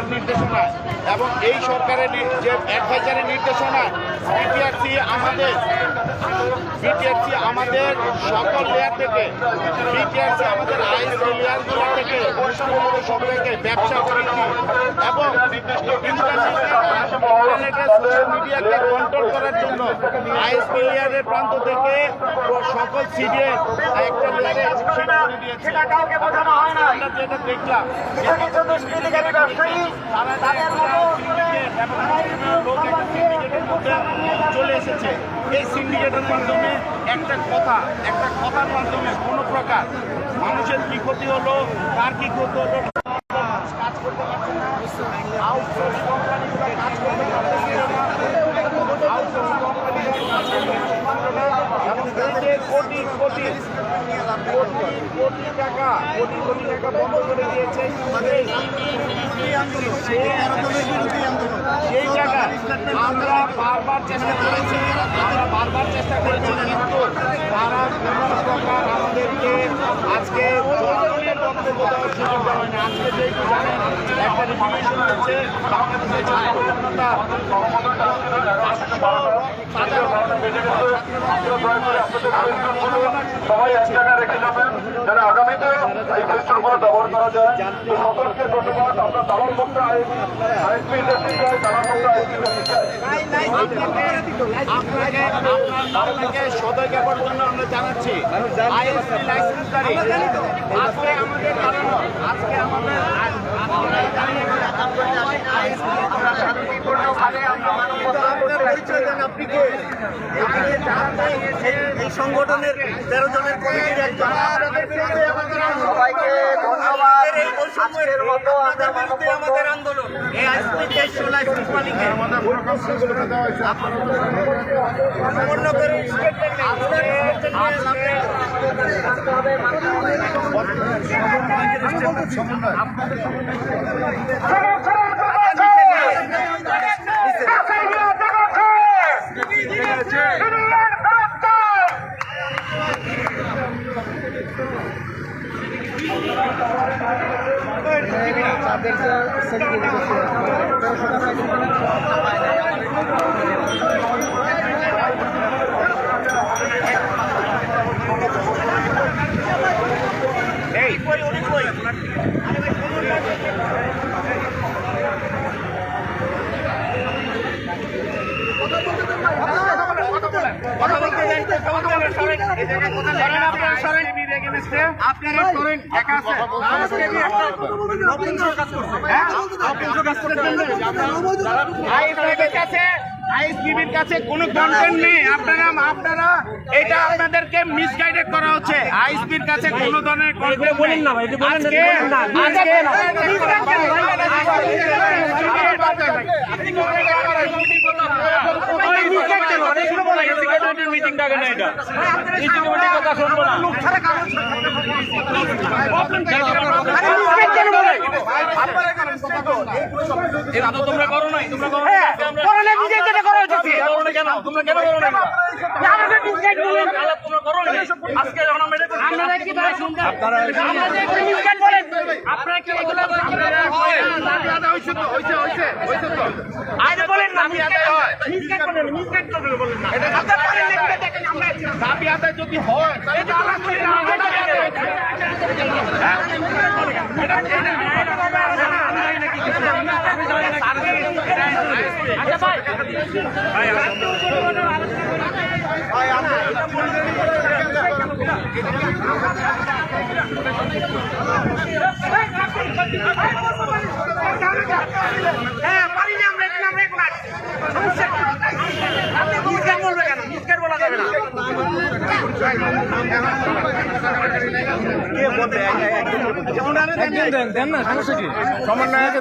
দিক নির্দেশনা এবং এই সরকারের যে অ্যাডভাইজারি নির্দেশনা বিটিআরসি আমাদের সকল লেয়ার থেকে বিটিআরসি আমাদের আইএসপি লেয়ারগুলো থেকে সব থেকে ব্যবসা বৃদ্ধি এবং ইন্টারনেটের সোশ্যাল মিডিয়াকে কন্ট্রোল করার জন্য আইএসপি লেয়ারের প্রান্ত থেকে সকল সিডিএর একটা লেয়ারে করে দিয়েছে। আমরা যেটা দেখলাম চলে এসেছে এই সিন্ডিকেটের মাধ্যমে একটা কথার মাধ্যমে কোনো প্রকার মানুষের কি ক্ষতি হলো, কার কি ক্ষতি হলো কাজ করতে পারছে না, আউটসোর্স কোম্পানিগুলো কাজ করতে পারছে না, আউটসোর্স কোটি কোটি টাকা বন্ধ করে দিয়েছে সেই জায়গা আমরা বারবার চেষ্টা করেছি কিন্তু তারা কোনো প্রকার আমাদেরকে আজকে জনগণের বক্তব্য দেওয়ার সুযোগ দেওয়া হয়নি। আজকে যেহেতু জানেন একটা রিভিউশন হচ্ছে বাংলাদেশের ছাত্রজনতা সবাই এক জায়গায় রেখে যাবেন যেন আগামীতে এই ফেস্টুলগুলো ব্যবহার করা যায়। সকলকে ধন্যবাদ। আমরা দালাল মুক্ত আইএসপি ইন্ডাস্ট্রি চাই, দালাল মুক্ত আইএসপি আপনাকে সদয় জ্ঞাপনের জন্য আমরা জানাচ্ছি আইএসপি লাইসেন্সধারী আজকে আমাদের কারণ আজকে আমাদের এই সংগঠনের 13 জনের কমিটির একজন সবাইকে ধন্যবাদ। আমাদের আন্দোলন এই আইএসপি লাইসেন্স মালিকের আইএসপিবির কাছে কোনো কন্টেন্ট নেই। আপনারা এটা আপনাদেরকে মিসগাইডেড করা হচ্ছে। আইএসপির কাছে কোনো ধরনের কন্টেন্ট বলেন না ভাই, তোমরা করো নাই, তোমরা করো আজকে যখন দাবি আদায় যদি হয় দেন না সমস্যা কি সমন্বয়কে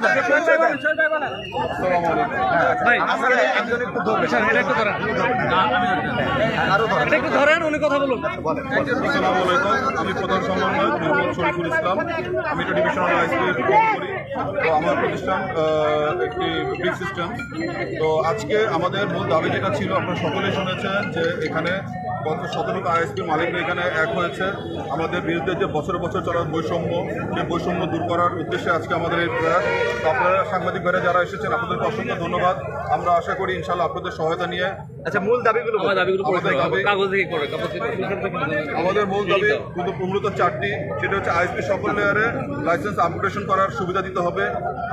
একটু ধরেন উনি কথা বলুন। আসসালামু আলাইকুম, আমি প্রধান সমন্বয়ক মোহাম্মদ শরীফুল ইসলাম। আমি এটা ডিভিশনাল আইএসপি করি। তো আমার প্রতিষ্ঠান একটি ব্রিক সিস্টেম। তো আজকে আমাদের মূল দাবি যেটা ছিল আপনারা সকলেই শুনেছেন যে এখানে গত 17টা আইএসপি মালিকরা এখানে এক হয়েছে আমাদের বিরুদ্ধে যে বছর বছর চলা বৈষম্য, সেই বৈষম্য দূর করার উদ্দেশ্যে আজকে আমাদের এই প্রয়াস। তো আপনারা সাংবাদিক ভাইরা যারা এসেছেন আপনাদেরকে অসংখ্য ধন্যবাদ। আমরা আশা করি ইনশাআল্লাহ আপনাদের সহায়তা নিয়ে আচ্ছা, মূল দাবিগুলো আমাদের মূল দাবি কিন্তু মূলত 4টি। সেটা হচ্ছে আইএসপি সকল লেয়ারে লাইসেন্স আপগ্রেডেশন করার সুবিধা দিতে হবে।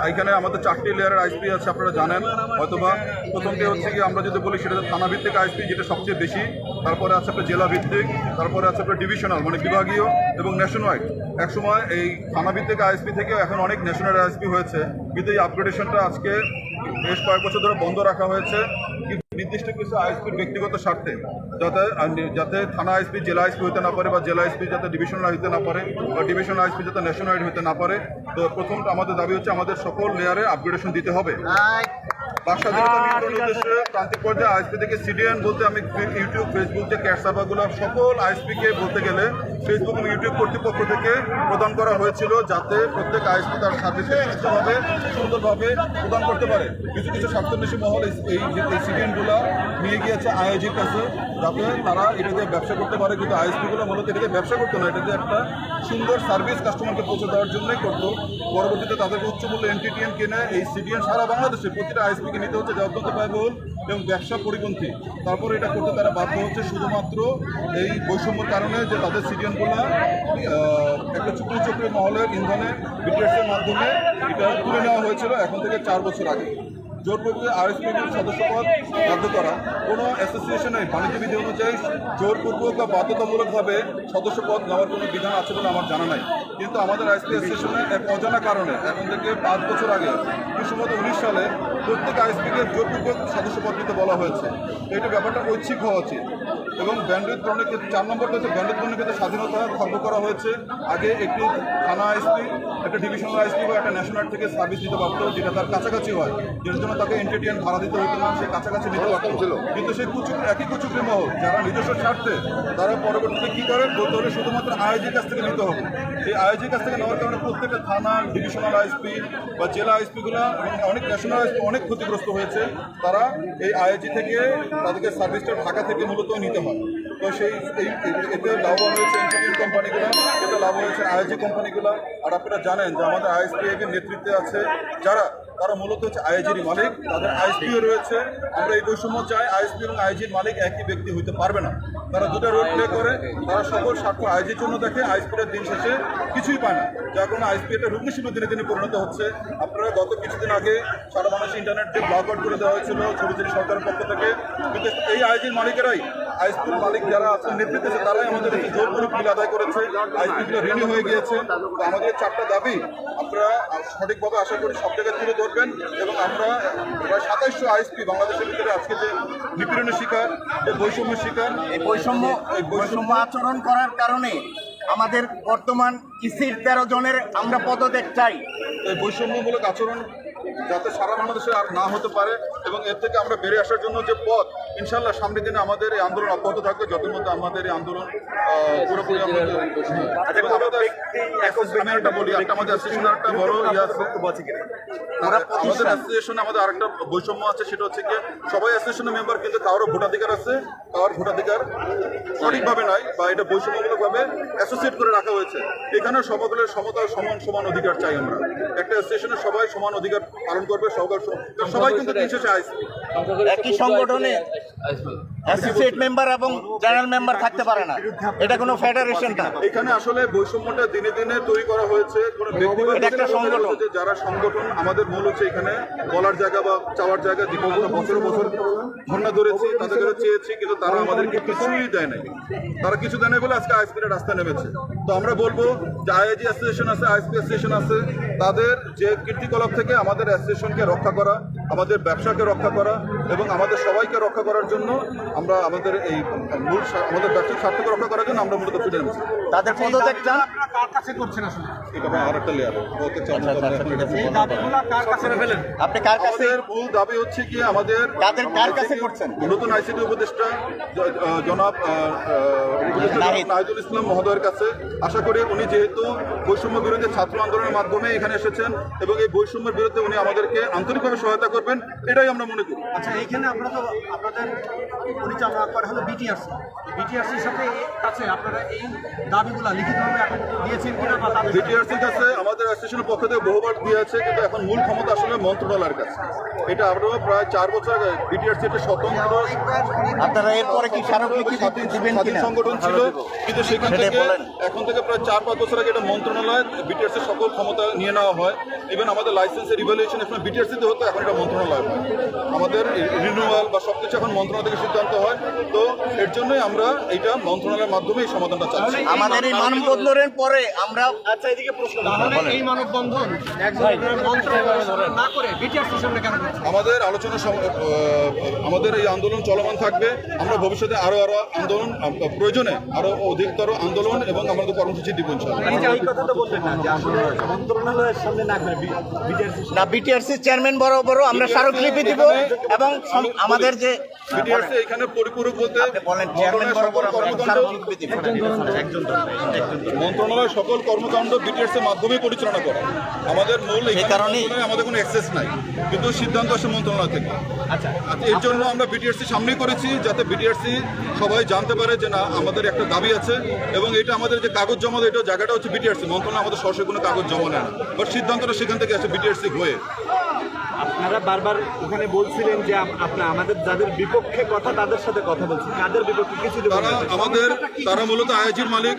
এখানে আমাদের 4টি লেয়ারের আইএসপি আছে, আপনারা জানেন হয়তোবা। প্রথমটি হচ্ছে কি আমরা যদি বলি সেটা থানা ভিত্তিক আইএসপি, যেটা সবচেয়ে বেশি। তারপরে আছে আপনার জেলা ভিত্তিক, তারপরে আছে আপনার ডিভিশনাল মানে বিভাগীয় এবং ন্যাশন ওয়াইড। একসময় এই থানা ভিত্তিক আইএসপি থেকেও এখন অনেক ন্যাশনাল আইএসপি হয়েছে, কিন্তু এই আপগ্রেডেশনটা আজকে বেশ কয়েক বছর ধরে বন্ধ রাখা হয়েছে নির্দিষ্ট কিছু আইএসপির ব্যক্তিগত স্বার্থে, যাতে থানা আইএসপি জেলা আইএসপি হতে না পারে, বা জেলা আইএসপি যাতে ডিভিশনাল হতে না পারে, বা ডিভিশনাল আইএসপি যাতে ন্যাশনাল হতে না পারে। তো প্রথমটা আমাদের দাবি হচ্ছে আমাদের সকল লেয়ারে আপগ্রেডেশন দিতে হবে। বাকস্বাধীনতা নিয়ন্ত্রণ উদ্দেশ্যে প্রান্তিক পর্যায়ে আইএসপি থেকে সিডিএন বলতে আমি ইউটিউব, ফেসবুক যে ক্যাট সার্ভারগুলো সকল আইএসপিকে বলতে গেলে ফেসবুক এবং ইউটিউব কর্তৃপক্ষ থেকে প্রদান করা হয়েছিল, যাতে প্রত্যেক আইএসপি তার সার্ভিসকে সুস্থভাবে সুন্দরভাবে প্রদান করতে পারে। কিছু কিছু স্বার্থন্বেষী মহল এই সিডিএনগুলো নিয়ে গিয়েছে আইআইজির কাছে, যাতে তারা এটাতে ব্যবসা করতে পারে। কিন্তু আইএসপিগুলো মূলত এটাতে ব্যবসা করতো না, এটাতে একটা সুন্দর সার্ভিস কাস্টমারকে পৌঁছে দেওয়ার জন্যই করতো। পরবর্তীতে তাদেরকে উচ্চ মূল্যে এনটিটিএন কিনে এই সিডিএন সারা বাংলাদেশে প্রতিটা আইএসপিকে নিতে হচ্ছে, যা অত্যন্ত ব্যয়বহুল এবং ব্যবসা পরিপন্থী। তারপরে এটা করতে তারা বাধ্য হচ্ছে শুধুমাত্র এই বৈষম্যের কারণে, যে তাদের সিডিএনগুলো একটা চক্রী মহলের ইন্ধনে বিটিএসের মাধ্যমে এটা তুলে নেওয়া হয়েছিল এখন থেকে 4 বছর আগে। জোরপূর্বক আরএসপির সদস্যপদ বাধ্য করা কোনো অ্যাসোসিয়েশনের বাণিজ্য বিধি অনুযায়ী জোরপূর্বক বা বাধ্যতামূলকভাবে সদস্যপদ নেওয়ার কোনো বিধান আছে বলে আমার জানা নাই। কিন্তু আমাদের আইএসপি অ্যাসোসিয়েশনের এক অজানা কারণে এখন থেকে 5 বছর আগে 1919 সালে প্রত্যেক আইএসপিকে জোরপূর্বক সদস্যপদ দিতে বলা হয়েছে। তো এটা ব্যাপারটা ঐচ্ছিক হওয়া উচিত। এবং ব্যান্ডউইথ গ্রহণের ক্ষেত্রে 4 নম্বরটা হচ্ছে ব্যান্ডউইথ গ্রহণের ক্ষেত্রে স্বাধীনতা খর্ব করা হয়েছে। আগে একটি থানা আইএসপি, একটা ডিভিশনাল আইএসপি বা একটা ন্যাশনাল থেকে সার্ভিস দিতে পারতো, যেটা তার কাছাকাছি হয়, যেটার জন্য তাকে এনটিটিএন ভাড়া দিতে হতো না, সে কাছাকাছি নিতে পারছিল। কিন্তু সেই একই কুচুকরি মহল যারা নিজস্ব স্বার্থে তারা পরবর্তীতে কী করে বলতে হলে শুধুমাত্র আইআইজির কাছ থেকে নিতে হবে। এই আইআইজির কাছ থেকে নেওয়ার কারণে প্রত্যেকটা থানা, ডিভিশনাল আইএসপি বা জেলা আইএসপিগুলো এবং অনেক ন্যাশনাল আইএসপি অনেক ক্ষতিগ্রস্ত হয়েছে। তারা এই আইআইজি থেকে তাদেরকে সার্ভিসটা ঢাকা থেকে মূলত নিতে হয়। তো এতে লাভবান হয়েছে এনটিটিএন কোম্পানিগুলো, এতে লাভ হয়েছে আইআইজি কোম্পানিগুলো। আর আপনারা জানেন যে আমাদের আইএসপি এর নেতৃত্বে আছে তারা মূলত হচ্ছে আইআইজির মালিক, তাদের আইএসপিও রয়েছে। আমরা এই বৈষম্য চাই, আইএসপি এবং আইআইজির মালিক একই ব্যক্তি হইতে পারবে না। তারা দুটো রোল প্লে করে, তারা সকল স্বার্থ আইআইজির জন্য দেখে, আইএসপির দিন শেষে কিছুই পায় না, যার কারণে আইএসপি একটা রুগ্নশীল দিনে দিনে পরিণত হচ্ছে। আপনারা গত কিছুদিন আগে সারা বাংলাদেশ ইন্টারনেটে ব্লক আউট করে দেওয়া হয়েছিল ছবিচুরি সরকারের পক্ষ থেকে। কিন্তু এই আইআইজির মালিকেরাই, আইএসপির মালিক যারা আছেন নেতৃত্বে, তারাই আমাদের একটি জোরপূর্বক বিল আদায় করেছে। আইএসপিগুলো ঋণী হয়ে গিয়েছে। তো আমাদের 4টা দাবি আপনারা সঠিকভাবে আশা করি সব জায়গায় তুলে ধরবেন। এবং আমরা প্রায় 2700 আইএসপি বাংলাদেশের ভিতরে আজকে যে নিপীড়নের শিকার, যে বৈষম্যের শিকার, এই বৈষম্য আচরণ করার কারণে আমাদের বর্তমান ইসির 13 জনের আমরা পদত্যাগ চাই। এই বৈষম্যমূলক আচরণ যাতে সারা বাংলাদেশে আর না হতে পারে, এবং এর থেকে আমরা বেরিয়ে আসার জন্য যে পথ, ইনশাল্লাহ সামনের দিনে আমাদের এই আন্দোলন অব্যাহত থাকবে, যতদিন মধ্যে আমাদের এই আন্দোলন পুরোপুরি আমাদের একটা বলি, একটা আমাদের অ্যাসোসিয়েশনের একটা বড় ইয়ে আছে। আমাদের অ্যাসোসিয়েশনে আমাদের আরেকটা বৈষম্য আছে, সেটা হচ্ছে কি সবাই অ্যাসোসিয়েশনের মেম্বার, কিন্তু কারোর ভোটাধিকার আছে, কারোর ভোটাধিকার সঠিকভাবে নাই, বা এটা বৈষম্যমূলকভাবে অ্যাসোসিয়েট করে রাখা হয়েছে। এখানে সকলের সমতা, সমান অধিকার চাই আমরা। একটা অ্যাসোসিয়েশনে সবাই সমান অধিকার পালন করবে, সবাই কিন্তু দিন শেষে আইএসপি। একই সংগঠনে অ্যাসোসিয়েট মেম্বার এবং জেনারেল মেম্বার থাকতে পারে না, এটা কোনো ফেডারেশন না। এখানে আসলে বৈষম্যটা দিনে দিনে তৈরি করা হয়েছে কোনো ব্যক্তিগত একটা সংগঠন, যারা সংগঠন। আমাদের মূল হচ্ছে এখানে বলার জায়গা বা চাওয়ার জায়গা, যেগুলো আমরা বছর ধর্ণা ধরেছি, তাদের কাছে চেয়েছি, কিন্তু তারা আমাদেরকে কিছুই দেয় নাই। তারা কিছু দেয় নাই বলে আজকে আইএসপির রাস্তায় নেমেছে। তো আমরা বলবো যে আইআইজি অ্যাসোসিয়েশন আছে, আইএসপি অ্যাসোসিয়েশন আছে, তাদের যে কীর্তিকলাপ থেকে আমাদের অ্যাসোসিয়েশনকে রক্ষা করা, আমাদের ব্যবসাকে রক্ষা করা এবং আমাদের সবাইকে রক্ষা করার জন্য আমরা আমাদের এই আমাদের ব্যবসায়িক স্বার্থকে রক্ষা করার জন্য আমরা মূলত ফিরে এনেছি। তাদের পদত্যাগ চান। কার কাছে করছেন আসলে? এটা আর একটা লেয়ার আপনি কার কাছে আমাদের মূল দাবি হচ্ছে কি আমাদের কার কাছে করছেন? নতুন আইসিটি উপদেষ্টা জনাব নাহিদুল ইসলাম মহোদয়ের কাছে। আশা করি উনি যেহেতু বৈষম্য বিরোধী ছাত্র আন্দোলনের মাধ্যমে এখানে এসেছেন এবং এই বৈষম্যের বিরুদ্ধে উনি আমাদেরকে আন্তরিকভাবে সহায়তা করবেন, এটাই আমরা মনে করি। আচ্ছা, এইখানে আপনারা তো আপনাদের পরিচালনা করা হলো বিটিআরসির সাথে কাছে আপনারা এই দাবিগুলো লিখিতভাবে এখন দিয়েছেন কিনা বা তাদের বিটিআরসির কাছে আমাদের অ্যাসোসিয়েশনের পক্ষ থেকে বহুবার দিয়েছে, কিন্তু এখন মূল ক্ষমতা আসলে মন্ত্রণালয়ের কাছে। এটা আমরা প্রায় 4 বছর আগে বিটিআরসি একটা স্বতন্ত্র আপনারা এরপরে কি স্মারকলিপি দিবেন স্বাধীন কিনা? সংগঠন ছিল, কিন্তু সেখান সেটাই থেকে বলেন। এখন থেকে প্রায় 4-5 বছর আগে এটা মন্ত্রণালয় বিটিআরসির সকল ক্ষমতা নিয়ে নেওয়া হয়। ইভেন আমাদের লাইসেন্সের রিভ্যালুয়েশন এখন বিটিআরসিতে হতো, এখন এটা মন্ত্রণালয় হয়। আমাদের রিনিউয়াল বা সবকিছু এখন মন্ত্রণালয় থেকে সিদ্ধান্ত হয়। তো এর জন্যই আমরা এইটা মন্ত্রণালয়ের মাধ্যমে এই সমাধানটা চাচ্ছি। আমাদের এই মানববন্ধনের পরে আমরা তাহলে এই মানববন্ধন একজন মন্ত্র না করে বিটিআরসির সামনে কেন করছে? আমাদের আলোচনা আমাদের এই আন্দোলন চলমান থাকবে। আমরা ভবিষ্যতে আরো আন্দোলন প্রয়োজনে আরো অধিকতর আন্দোলন এবং আমাদের কর্মসূচি দিব ইনশাআল্লাহ। এই কথা তো বললেন না যে আসলে মন্ত্রণালয়ের সামনে না করে বিটিআরসি না, বিটিআরসি চেয়ারম্যান বরাবরও আমরা স্মারকলিপি দিব এবং আমাদের যে বিটিআরসি এখানে পরিপূরক বলতে বলেন চেয়ারম্যান বরাবর আমরা স্মারকলিপি দিব। মন্ত্রণালয় সকল কর্মকাণ্ড বিটিআরসির মাধ্যমে পরিচালনা করে। আমাদের মূল সেই কারণেই আমাদের কোনো অ্যাক্সেস নাই, কিন্তু সিদ্ধান্ত আসে মন্ত্রণালয় থেকে। আচ্ছা, এর জন্য আমরা বিটিআরসি সামনেই করেছি, যাতে বিটিআরসি সবাই জানতে পারে যে না আমাদের একটা দাবি আছে এবং এটা আমাদের যে কাগজ জমা দেয় এটা জায়গাটা হচ্ছে বিটিআরসি। মন্ত্রণালয় আমাদের সরাসরি কোনো কাগজ জমা নেয় না, বাট সিদ্ধান্তটা সেখান থেকে আসে বিটিআরসি হয়ে। আপনারা বারবার ওখানে বলছিলেন যে আমাদের যাদের বিপক্ষে কথা তাদের সাথে কথা বলছি, কাদের বিপক্ষে কিছু তারা মূলত আইজির মালিক,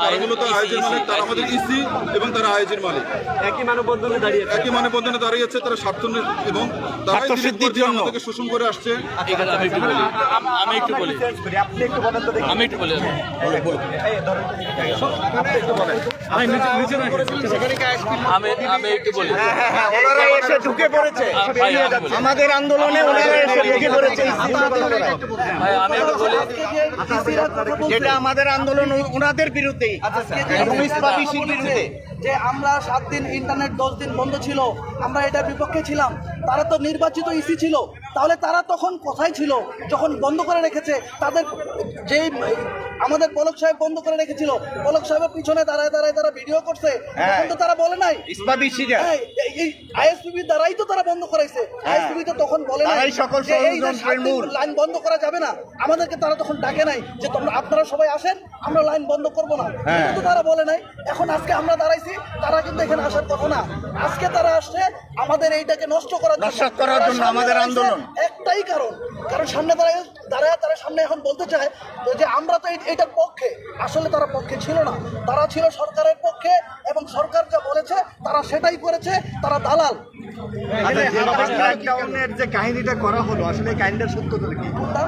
তারা মূলত আইজির মালিক, তারা আমাদের ইসি এবং তারা আইজির মালিক। একই মানববন্ধনে দাঁড়িয়েছে, একই মানববন্ধনে দাঁড়িয়েছে তারা স্বার্থ এবং তারাই স্বার্থসিদ্ধির জন্য আমাদেরকে শোষণ করে আসছে। আমি একটু বলি আপনি একটু বলেন তো দেখি। আমি একটু বলি আমি একটু বলি ওনারা এসে ঢুকে পড়েছে আমাদের আন্দোলনে, ওনারা এসে ঢুকে পড়েছে ভাই আমি একটু বলি যেটা আমাদের আন্দোলন ওনাদের বিরুদ্ধে এবং ইসলামীর বিরুদ্ধে। যে আমরা 7 দিন ইন্টারনেট 10 দিন বন্ধ ছিল, আমরা এটার বিপক্ষে ছিলাম। তারা তো নির্বাচিত ইসি ছিল, তাহলে তারা তখন কোথায় ছিল যখন বন্ধ করে রেখেছে? তাদের যে আমাদের পলক সাহেব বন্ধ করে রেখেছিল, পলক সাহেবের পিছনে দাঁড়ায় তারা ভিডিও করছে, তখন তো তারা বলে নাই। হ্যাঁ, এই আইএসপিবি দ্বারাই তো তারা বন্ধ করাইছে। আইএসপিবি তো তখন বলে নাই তারাই সকল যে এই যে ষড়যন্ত্রের 7 দিন মূল। লাইন বন্ধ করা যাবে না। আমাদেরকে তারা তখন ডাকে নাই যে তোমরা আপনারা সবাই আসেন, আমরা লাইন বন্ধ করব না, কিন্তু তারা বলে নাই। এখন আজকে আমরা দাঁড়াইছি, তারা কিন্তু এখানে আসার কথা না। আজকে তারা আসছে আমাদের এইটাকে নষ্ট করার জন্য, নস্যাৎ করার জন্য আমাদের আন্দোলন। একটাই কারণ সামনে দাঁড়ায় তারা সামনে এখন বলতে চায় যে আমরা তো এইটার পক্ষে। আসলে তারা পক্ষে ছিল না, তারা ছিল সরকারের পক্ষে এবং সরকার যা বলেছে তারা সেটাই করেছে। তারা দালাল। লকডাউনের যে কাহিনীটা করা হলো, আসলে এই কাহিনীটার সত্যতা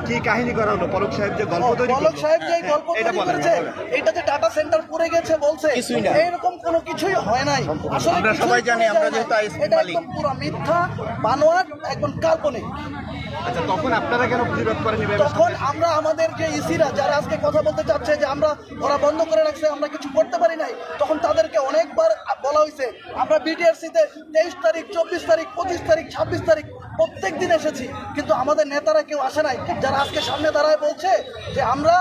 কি কাহিনী করা হলো? পলক সাহেব যে গল্প তৈরি পলক সাহেব যে গল্প এটা তৈরি বলেন, করেছে, এটা যে ডাটা সেন্টার পড়ে গেছে বলছে, এরকম কোনো কিছুই হয় নাই। আসলে আমরা কিছুই সবাই জানি, পড়ে আমরা যায় যেহেতু নাই। আইএসপি এটা মালিক। একদম পুরো মিথ্যা, বানোয়াট, একদম কাল্পনিক। আচ্ছা, তখন আপনারা কেন প্রতিবাদ করেন? তখন আমরা আমাদের যে ইসিরা যারা আজকে কথা বলতে চাচ্ছে যে ওরা বন্ধ করে রাখছে, আমরা কিছু করতে পারি নাই, তখন তাদেরকে অনেকবার বলা হয়েছে। আমরা বিটিআরসিতে 23 তারিখ, 24 তারিখ, 25 তারিখ, 26 তারিখ প্রত্যেক দিন এসেছি, কিন্তু আমাদের নেতারা কেউ আসে নাই। যারা আজকে সামনে দাঁড়ায় বলছে যে আমরা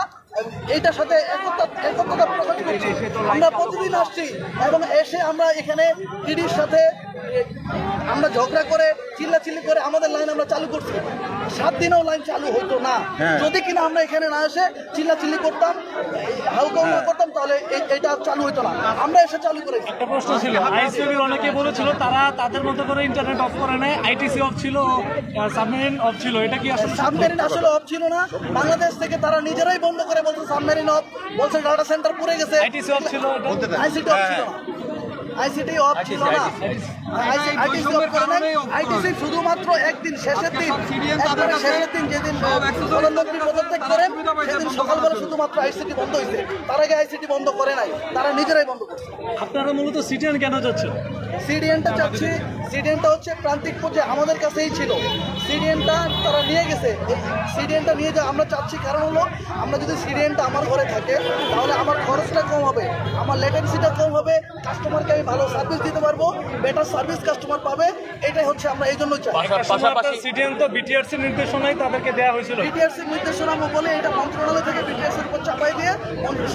এইটার সাথে একতা প্রকাশ করছি, আমরা প্রতিদিন আসছি এবং এসে আমরা এখানে ইডির সাথে আমরা ঝগড়া করে চিল্লাচিল্লি করে আমাদের লাইন আমরা চালু করছি। 7 দিনেও লাইন চালু হতো না যদি কিনা আমরা এখানে না এসে চিল্লাচিল্লি করতাম, হালকা করতাম, তাহলে এটা চালু হতো না। আমরা এসে চালু করেছি। একটা প্রশ্ন ছিল, আইএসপিবি অনেকে বলেছিল তারা তাদের মতো করে ইন্টারনেট অফ করে নেয়, আইটিসি অফ ছিল, সাবমেরিন অফ ছিল, এটা কি আসলে সাবমেরিন আসলে অফ ছিল না, বাংলাদেশ থেকে তারা নিজেরাই বন্ধ করে বলছে সাবমেরিন অফ, বলছে ডাটা সেন্টার পুড়ে গেছে। আইটিসি অফ ছিল, আইসিটি অফ ছিল না, আইসিটি অফ ছিল না, আইটিসি অফ করে নাই। আইটিসি শুধুমাত্র একদিন শেষের দিন, একবারে শেষের দিন যেদিন প্রধানমন্ত্রী পদত্যাগ করেন সেদিন সকালবেলা শুধুমাত্র আইসিটি বন্ধ হয়েছে। তার আগে আইসিটি বন্ধ করে নাই, তারা নিজেরাই বন্ধ করছে। আপনারা মূলত সিটিএন কেন যাচ্ছেন? সিডিএনটা চাচ্ছি, সিডিএনটা হচ্ছে প্রান্তিক পর্যায়ে আমাদের কাছেই ছিল, সিডিএনটা তারা নিয়ে গেছে। সিডিএনটা নিয়ে যা আমরা চাচ্ছি কারণ হলো আমরা যদি সিডিএনটা আমার ঘরে থাকে তাহলে আমার খরচটা কম হবে, আমার লেটেন্সিটা কম হবে, কাস্টমারকে আমি ভালো সার্ভিস দিতে পারবো, বেটার সার্ভিস কাস্টমার পাবে, এটাই হচ্ছে আমরা এই জন্য চাই। পাশাপাশি সিডিএন তো বিটিআরসি নির্দেশনায় তাদেরকে দেওয়া হয়েছিল। বিটিআরসির নির্দেশনা বলে এটা মন্ত্রণালয় থেকে বিটিআরসির উপর চাপাই দিয়ে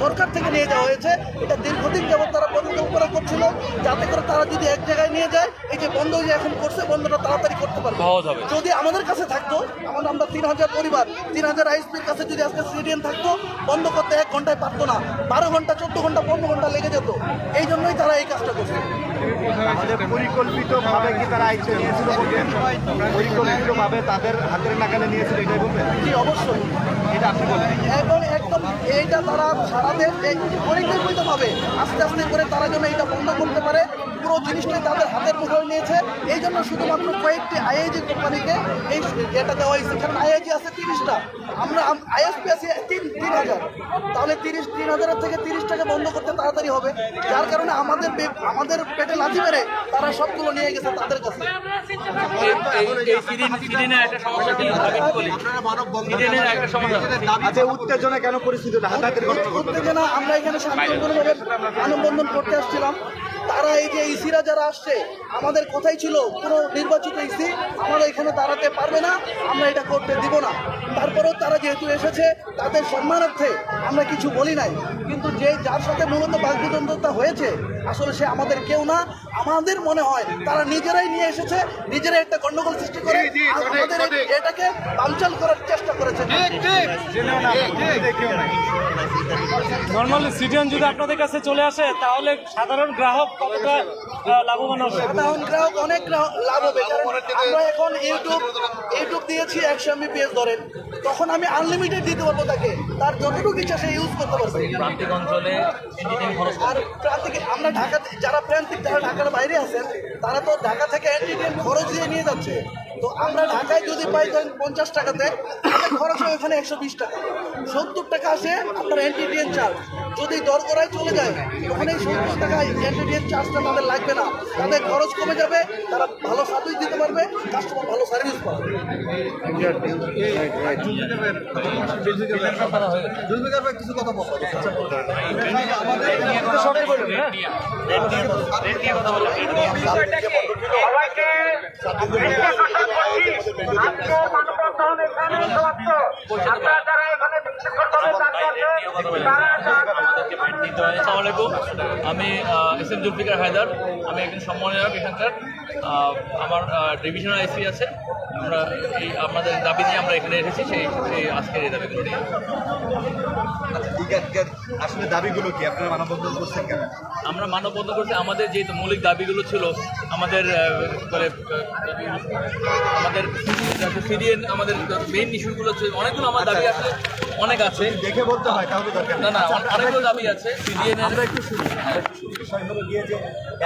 সরকার থেকে নিয়ে যাওয়া হয়েছে। এটা দীর্ঘদিন যাবত তারা পরিকল্পনা করছিল যাতে করে তারা যদি এক জায়গায় নিয়ে যায়, এই যে বন্ধ যে এখন করছে বন্ধটা তাড়াতাড়ি করতে পারবে। সহজ হবে। যদি আমাদের কাছে থাকতো, আমরা 3000 পরিবার 3000 আইএসপির কাছে যদি আজকে সিডিএন থাকতো, বন্ধ করতে 1 ঘন্টায় পারতো না, 12 ঘন্টা 14 ঘন্টা 15 ঘন্টা লেগে যেত। এই জন্যই তারা এই কাজটা করছে। আমাদের পরিকল্পিতভাবে কি তারা আইসে নিয়েছিল বলবেন? পরিকল্পিতভাবে তাদের হাতের নাগালে নিয়েছিল এটাই বলবেন? জি অবশ্যই, এটা আপনি বলবেন। এবং একদম এইটা তারা সারা দেশ পরিকল্পিতভাবে আস্তে আস্তে করে তারা যেন এটা বন্ধ করতে পারে, পুরো জিনিসটাই তাদের হাতের মুঠোয় নিয়েছে। এই জন্য শুধুমাত্র কয়েকটি আইআইজি কোম্পানিকে এই এটা দেওয়া হয়েছে, কারণ আইআইজি আছে 30টা, আমরা আইএসপি আছে 3000, তাহলে 30,000 থেকে 30টাকে বন্ধ করতে তাড়াতাড়ি হবে, যার কারণে আমাদের পেটে লাথি মেরে তারা সবগুলো নিয়ে গেছে তাদের কাছে। এই সিডিএনের একটা সমস্যা কি আমি একটু বলি, সিডিএনের একটা সমস্যা আচ্ছা, উত্তেজনা কেন পরিস্থিতিটা হাতাহাতির ঘটনা ঘটলো? উত্তেজনা আমরা এখানে শান্তিপূর্ণভাবে মানববন্ধন করতে আসছিলাম। তারা এই যে ইসিরা যারা আসছে, আমাদের কথাই ছিল কোনো নির্বাচিত ইসি আমরা এখানে দাঁড়াতে পারবে না, আমরা এটা করতে দিব না। তারপরেও তারা যেহেতু এসেছে তাদের সম্মানার্থে আমরা কিছু বলি নাই, কিন্তু যার সাথে মূলত বাকবিতণ্ডতা হয়েছে আসলে সে আমাদের কেউ না। আমাদের মনে হয় তারা নিজেরাই নিয়ে এসেছে, নিজেরাই একটা গন্ডগোল সৃষ্টি করে আমাদের এটাকে বানচাল করার চেষ্টা করেছে। নর্মালি সিডিএন যদি আপনাদের কাছে চলে আসে তাহলে সাধারণ গ্রাহক কতটা লাভবান হবে? সাধারণ গ্রাহক অনেক লাভ হবে, কারণ আমরা এখন ইউটিউব দিয়েছি 100 MBPS ধরেন, তখন আমি আনলিমিটেড দিতে পারবো তাকে, তার যতটুকু ইচ্ছা সে ইউজ করতে পারবে। প্রান্তিক অঞ্চলে এন্টিটেইন খরচ আর প্রান্তিক আমরা ঢাকাতে যারা প্রান্তিক যারা ঢাকার বাইরে আছেন তারা তো ঢাকা থেকে এন্টিটেন খরচ দিয়ে নিয়ে যাচ্ছে, তো আমরা ঢাকায় যদি পাই ধরেন 50 টাকাতে, আমাদের খরচ হয় ওখানে 120 টাকা, 70 টাকা আসে আপনার এন্টিটেন চার্জ। যদি দরগড়ায় চলে যায় ওখানে 70 টাকা এন্টিটেন চার্জটা তাদের লাগবে না, তাদের খরচ কমে যাবে, তারা ভালো সার্ভিস দিতে পারবে, কাস্টমার ভালো সার্ভিস পাবে। জুলফিকার ভাই কিছু কথা বলবো। সবাই বলুন, হ্যাঁ। আসসালামু আলাইকুম, আমি এস এম জুলফিকার হায়দার, আমি একজন সম্মানজনক এখানকার। আমার ডিভিশনাল আইসি আছে, আমরা এই আমাদের দাবি নিয়ে আমরা এখানে এসেছি, সেই আজকের এই দাবিগুলো নিয়ে। আসলে দাবিগুলো কি আপনারা মানববন্ধন করছেন কেন? আমরা মানববন্ধন করছি আমাদের যে মৌলিক দাবিগুলো ছিল, আমাদের আমাদের সিডিএন, আমাদের মেইন ইস্যুগুলো ছিল, অনেকগুলো আমার দাবি আসলে অনেক আছে, দেখে বলতে হয় তাহলে দরকার না অনেকগুলো দাবি আছে সিডিএন। আমরা একটু শুনি। বিষয় হলো গিয়ে যে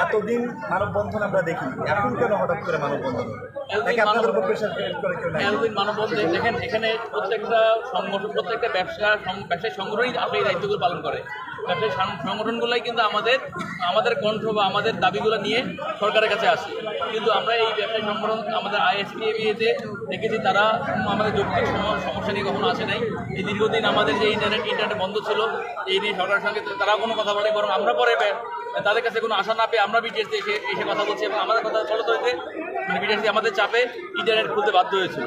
এতদিন মানববন্ধন আমরা দেখি, এখন কেন হঠাৎ করে মানববন্ধন? নাকি আপনাদের উপর প্রেশার ক্রিয়েট করে কেউ নাই? এতদিন মানববন্ধন দেখেন, এখানে প্রত্যেকটা সংগঠন, প্রত্যেকটা ব্যবসায়ী সংগঠনই আসলে এই দায়িত্বগুলো পালন করে। ব্যবসায়ী সংগঠনগুলোই কিন্তু আমাদের কণ্ঠ বা আমাদের দাবিগুলো নিয়ে সরকারের কাছে আসে, কিন্তু আমরা এই ব্যবসায়ী সংগঠন আমাদের আইএসপিএতে দেখেছি তারা আমাদের যৌক্তিক সমস্যা নিয়ে কখনো আসে নাই। এই দীর্ঘদিন আমাদের যে ইন্টারনেট বন্ধ ছিল, এই নিয়ে সরকারের সঙ্গে তারা কোনো কথা বলে, বরং আমরা পরে তাদের কাছে কোনো আশা না পেয়ে আমরা বিটিএসতে এসে কথা বলছি, এবং আমাদের কথা ফলতে মানে বিটিএসি আমাদের চাপে ইন্টারনেট খুলতে বাধ্য হয়েছিল।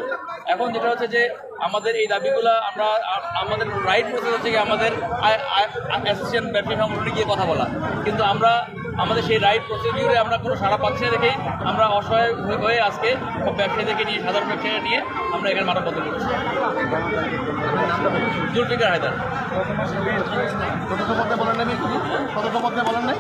এখন যেটা হচ্ছে যে আমাদের এই দাবিগুলো আমাদের রাইট প্রসেস হচ্ছে কি আমাদের অ্যাসোসিয়েশন ব্যবসায়ী সংগঠনে গিয়ে কথা বলা, কিন্তু আমাদের সেই রাইট প্রসিডিউরে আমরা কোনো সাড়া পাচ্ছি না দেখেই আমরা অসহায় হয়ে আজকে ব্যবসায়ীদেরকে নিয়ে, সাধারণ ব্যবসায়ীরা নিয়ে আমরা এখানে মানববন্ধন করছি। জুলফিকার হায়দার। কতটা মধ্যে বলেন নাই?